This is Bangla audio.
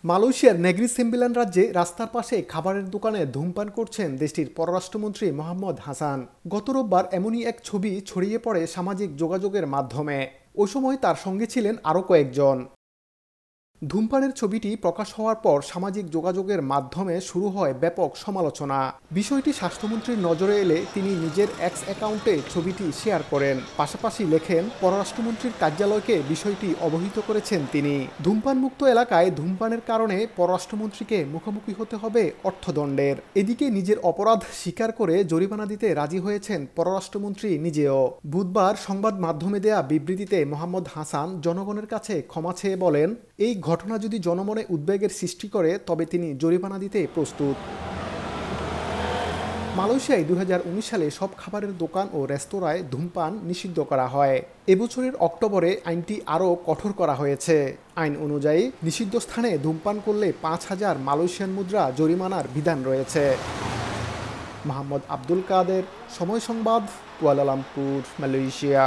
মালয়েশিয়ার নেগ্রি সেম্বিলান রাজ্যে রাস্তার পাশে খাবারের দোকানে ধূমপান করছেন দেশটির পররাষ্ট্রমন্ত্রী মোহাম্মদ হাসান। গত রোববার এমনই এক ছবি ছড়িয়ে পড়ে সামাজিক যোগাযোগের মাধ্যমে। ওই সময় তার সঙ্গে ছিলেন আরও কয়েকজন। ধূমপানের ছবিটি প্রকাশ হওয়ার পর সামাজিক যোগাযোগের মাধ্যমে শুরু হয় ব্যাপক সমালোচনা। বিষয়টি স্বাস্থ্যমন্ত্রীর নজরে এলে তিনি নিজের এক্স অ্যাকাউন্টে ছবিটি শেয়ার করেন। পাশাপাশি লেখেন, পররাষ্ট্রমন্ত্রীর কার্যালয়কে বিষয়টি অবহিত করেছেন তিনি। ধূমপানমুক্ত এলাকায় ধূমপানের কারণে পররাষ্ট্রমন্ত্রীকে মুখোমুখি হতে হবে অর্থদণ্ডের। এদিকে নিজের অপরাধ স্বীকার করে জরিমানা দিতে রাজি হয়েছেন পররাষ্ট্রমন্ত্রী নিজেও। বুধবার সংবাদ মাধ্যমে দেয়া বিবৃতিতে মোহাম্মদ হাসান জনগণের কাছে ক্ষমা চেয়ে বলেন, এই ঘটনা যদি জনমনে উদ্বেগের সৃষ্টি করে তবে তিনি জরিমানা দিতে প্রস্তুত। মালয়েশিয়ায় 2019 সালে সব খাবারের দোকান ও রেস্তোরাঁয় ধূমপান নিষিদ্ধ করা হয়। এবছরের অক্টোবরে আইনটি আরও কঠোর করা হয়েছে। আইন অনুযায়ী নিষিদ্ধ স্থানে ধূমপান করলে 5,000 মালয়েশিয়ান মুদ্রা জরিমানার বিধান রয়েছে। মোহাম্মদ আব্দুল কাদের, সময় সংবাদ, কুয়ালালামপুর, মালয়েশিয়া।